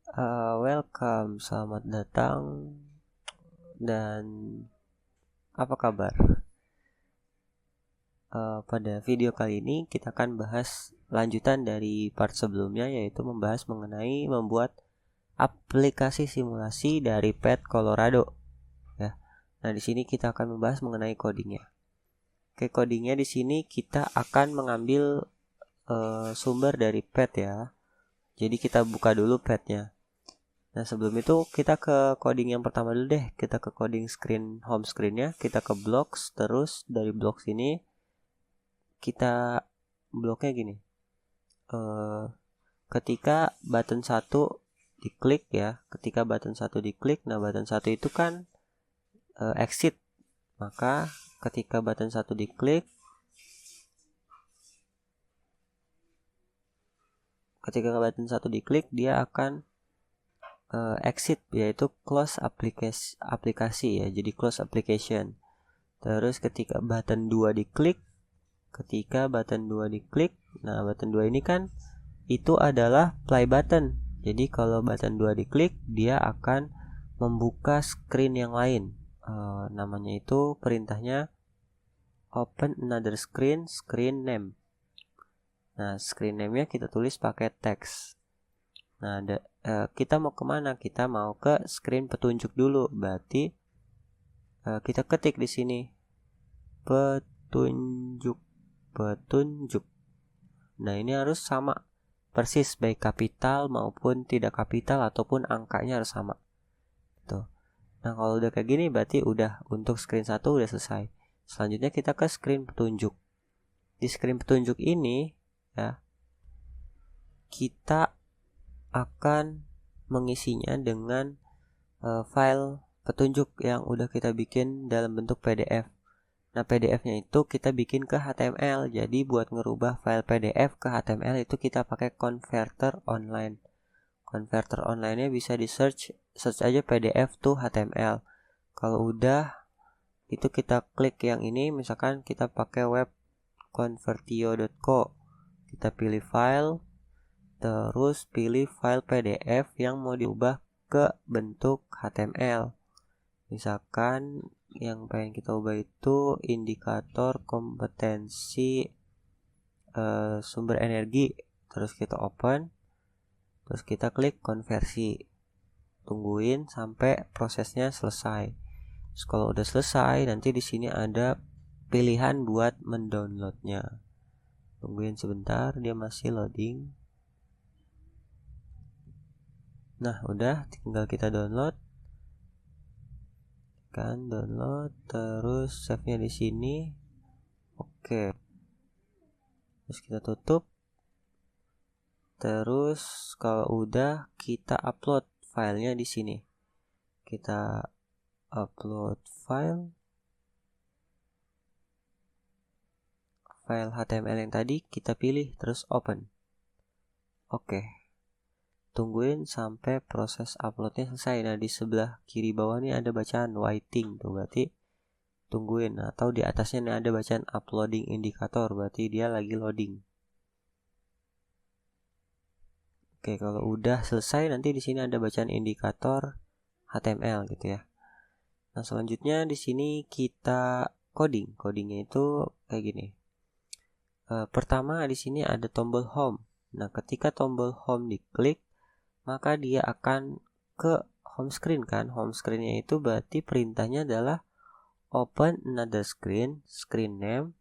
Welcome, selamat datang, dan apa kabar? Pada video kali ini kita akan bahas lanjutan dari part sebelumnya, yaitu membahas mengenai membuat aplikasi simulasi dari Pet Colorado. Ya. Nah, di sini kita akan membahas mengenai codingnya. Oke, codingnya di sini kita akan mengambil sumber dari Pet ya. Jadi kita buka dulu Petnya. Nah, sebelum itu kita ke coding yang pertama dulu deh. Kita ke coding screen, home screen-nya. Kita ke blocks, terus dari blocks ini kita bloknya gini. Ketika button 1 diklik ya, ketika button 1 diklik, nah button 1 itu kan exit. Maka ketika button 1 diklik, dia akan exit, yaitu close aplikasi ya, jadi close application. Terus ketika button 2 diklik, nah button 2 ini kan itu adalah play button. Jadi kalau button 2 diklik, dia akan membuka screen yang lain. Namanya itu perintahnya open another screen name. Nah, screen name-nya kita tulis pakai teks. Nah, kita mau kemana? Kita mau ke screen petunjuk dulu. Berarti kita ketik di sini petunjuk. Nah, ini harus sama persis, baik kapital maupun tidak kapital ataupun angkanya harus sama. Tuh. Nah, kalau udah kayak gini berarti udah untuk screen 1 udah selesai. Selanjutnya kita ke screen petunjuk. Di screen petunjuk ini ya, kita akan mengisinya dengan file petunjuk yang udah kita bikin dalam bentuk PDF. Nah, PDF-nya itu kita bikin ke HTML. Jadi buat ngerubah file PDF ke HTML itu kita pakai converter online. Converter online-nya bisa di search aja PDF to HTML. Kalau udah itu kita klik yang ini, misalkan kita pakai web convertio.co. Kita pilih file, terus pilih file PDF yang mau diubah ke bentuk HTML. Misalkan yang pengen kita ubah itu indikator kompetensi sumber energi. Terus kita open, terus kita klik konversi. Tungguin sampai prosesnya selesai. Terus kalau udah selesai, nanti di sini ada pilihan buat mendownloadnya. Tungguin sebentar, dia masih loading. Nah, udah, tinggal kita download. Kan download, terus save-nya di sini. Oke. Terus kita tutup. Terus kalau udah, kita upload filenya di sini. Kita upload file HTML yang tadi kita pilih, terus open. Oke. Tungguin sampai proses uploadnya selesai. Nah, di sebelah kiri bawah nih ada bacaan waiting tuh, berarti tungguin. Atau di atasnya nih ada bacaan uploading indikator, berarti dia lagi loading. Oke, kalau udah selesai nanti di sini ada bacaan indikator HTML gitu ya. Nah, selanjutnya di sini kita coding. Codingnya itu kayak gini. Pertama di sini ada tombol home. Nah, ketika tombol home diklik, maka dia akan ke home screen kan. Home screen-nya itu berarti perintahnya adalah open another screen name.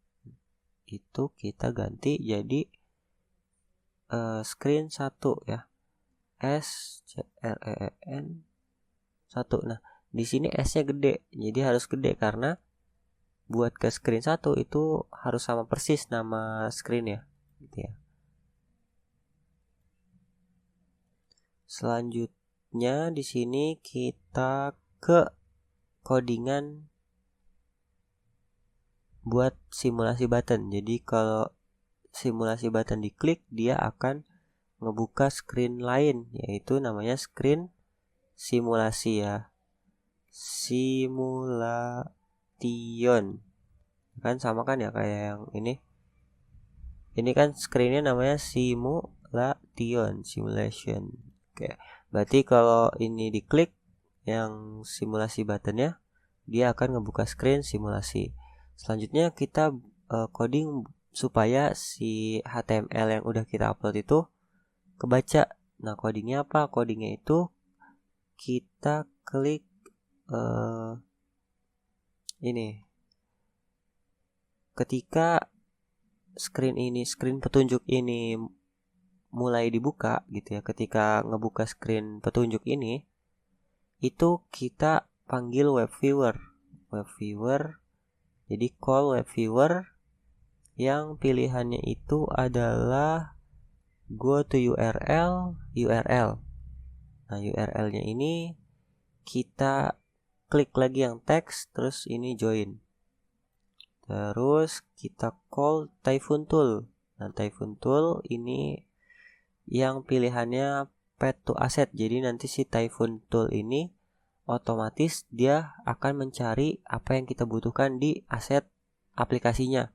Itu kita ganti jadi screen 1 ya. SCREEN 1. Nah, di sini S-nya gede. Jadi harus gede karena buat ke screen 1 itu harus sama persis nama screen ya. Gitu ya. Selanjutnya di sini kita ke codingan buat simulasi button. Jadi kalau simulasi button diklik, dia akan ngebuka screen lain, yaitu namanya screen simulasi ya. Simulation. Kan sama kan ya kayak yang ini. Ini kan screennya namanya simulation. Oke, berarti kalau ini diklik yang simulasi buttonnya, dia akan ngebuka screen simulasi. Selanjutnya kita coding supaya si HTML yang udah kita upload itu kebaca. Nah, codingnya apa? Codingnya itu kita klik ini. Ketika screen petunjuk ini mulai dibuka gitu ya, ketika ngebuka screen petunjuk ini, itu kita panggil web viewer. Jadi call web viewer yang pilihannya itu adalah go to URL. Nah, URL-nya ini kita klik lagi yang teks, terus ini join. Terus kita call Typhoon Tool. Nah, Typhoon Tool ini yang pilihannya path to asset. Jadi nanti si Typhoon Tool ini otomatis dia akan mencari apa yang kita butuhkan di aset aplikasinya.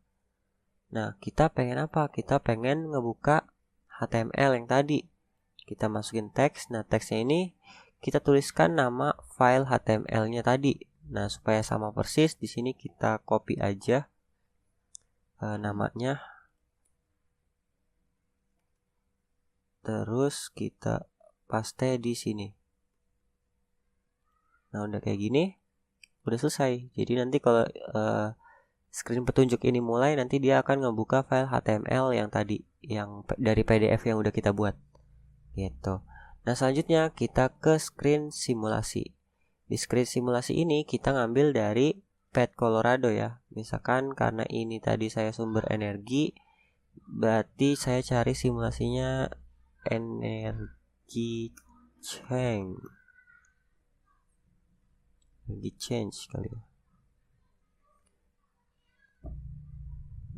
Nah, kita pengen apa? Kita pengen ngebuka HTML yang tadi. Kita masukin teks. Nah, teksnya ini kita tuliskan nama file HTML-nya tadi. Nah, supaya sama persis, di sini kita copy aja namanya. Terus kita paste di sini. Nah, udah kayak gini, udah selesai. Jadi nanti kalau screen petunjuk ini mulai, nanti dia akan ngebuka file HTML yang tadi, yang dari PDF yang udah kita buat. Gitu. Nah, selanjutnya kita ke screen simulasi. Di screen simulasi ini kita ngambil dari Path Colorado ya. Misalkan karena ini tadi saya sumber energi, berarti saya cari simulasinya energi change kali ya.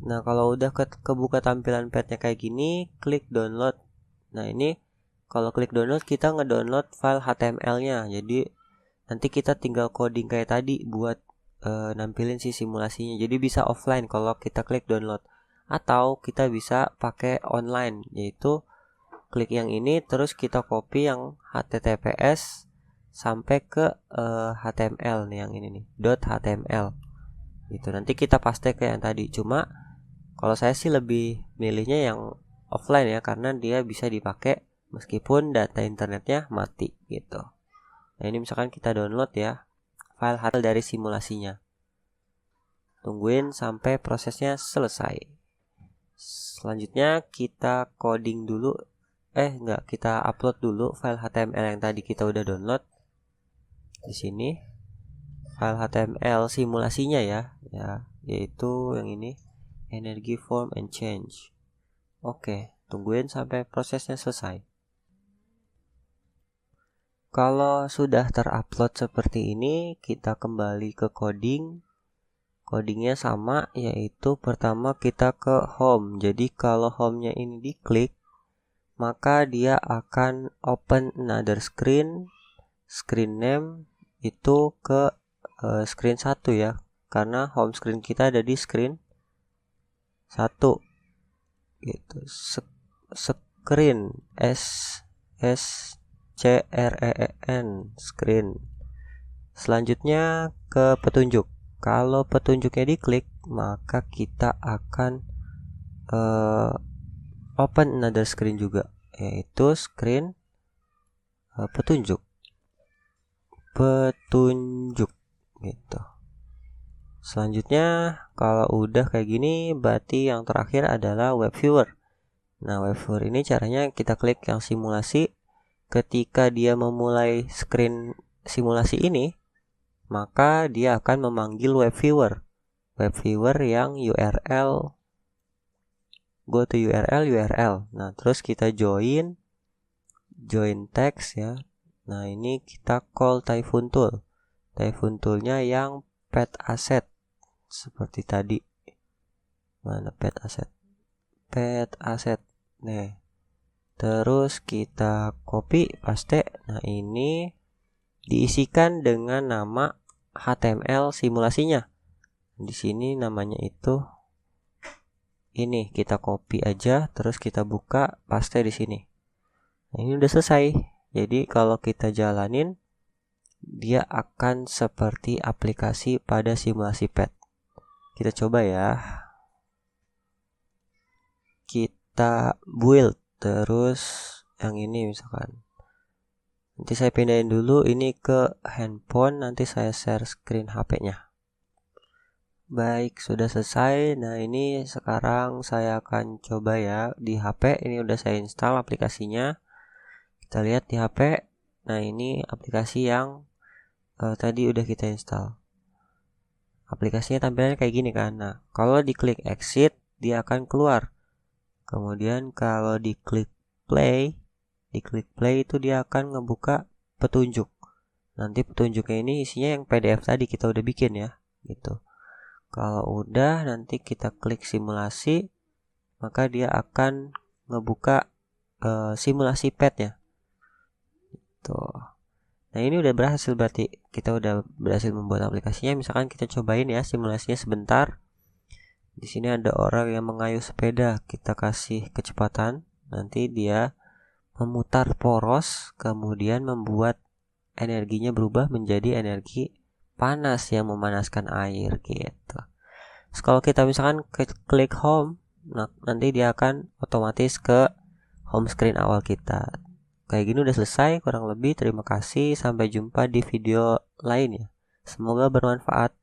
Nah, kalau udah kebuka tampilan pathnya kayak gini, klik download. Nah, ini kalau klik download, kita ngedownload file HTML-nya. Jadi nanti kita tinggal coding kayak tadi buat nampilin si simulasinya. Jadi bisa offline kalau kita klik download, atau kita bisa pakai online, yaitu klik yang ini terus kita copy yang HTTPS sampai ke HTML nih, yang ini nih .html. Gitu. Nanti kita paste ke yang tadi. Cuma kalau saya sih lebih milihnya yang offline ya, karena dia bisa dipakai meskipun data internetnya mati gitu. Nah, ini misalkan kita download ya file HTML dari simulasinya. Tungguin sampai prosesnya selesai. Selanjutnya kita coding dulu. Kita upload dulu file HTML yang tadi kita udah download. Di sini file HTML simulasinya ya, yaitu yang ini, energy form and change. Oke, tungguin sampai prosesnya selesai. Kalau sudah terupload seperti ini, kita kembali ke coding. Codingnya sama, yaitu pertama kita ke home. Jadi kalau home-nya ini diklik, maka dia akan open another screen. Screen name itu ke screen 1 ya, karena home screen kita ada di screen 1 gitu. Screen screen screen. Selanjutnya ke petunjuk. Kalau petunjuknya diklik, maka kita akan open another screen juga, yaitu screen petunjuk gitu. Selanjutnya kalau udah kayak gini, berarti yang terakhir adalah web viewer. Nah, web viewer ini caranya kita klik yang simulasi. Ketika dia memulai screen simulasi ini, maka dia akan memanggil web viewer yang URL, go to URL. Nah, terus kita join text ya. Nah, ini kita call Typhoon Tool. Typhoon Tool-nya yang path asset seperti tadi. Mana path asset? Nih. Terus kita copy, paste. Nah, ini diisikan dengan nama HTML simulasinya. Di sini namanya itu ini, kita copy aja, terus kita buka, paste di sini. Nah, ini udah selesai. Jadi kalau kita jalanin, dia akan seperti aplikasi pada simulasi pet. Kita coba ya. Kita build terus yang ini misalkan. Nanti saya pindahin dulu ini ke handphone, nanti saya share screen HP-nya. Baik, sudah selesai. Nah, ini sekarang saya akan coba ya di HP. Ini udah saya install aplikasinya. Kita lihat di HP. Nah, ini aplikasi yang tadi udah kita install. Aplikasinya tampilannya kayak gini kan. Nah, kalau diklik exit, dia akan keluar. Kemudian kalau diklik play itu dia akan ngebuka petunjuk. Nanti petunjuknya ini isinya yang PDF tadi kita udah bikin ya, gitu. Kalau udah, nanti kita klik simulasi, maka dia akan ngebuka simulasi petnya. Tuh. Nah, ini udah berhasil, berarti kita udah berhasil membuat aplikasinya. Misalkan kita cobain ya simulasinya sebentar. Di sini ada orang yang mengayuh sepeda, kita kasih kecepatan, nanti dia memutar poros, kemudian membuat energinya berubah menjadi energi panas yang memanaskan air gitu. Terus kalau kita misalkan klik home, nah nanti dia akan otomatis ke home screen awal kita. Kayak gini udah selesai kurang lebih. Terima kasih, sampai jumpa di video lain ya. Semoga bermanfaat.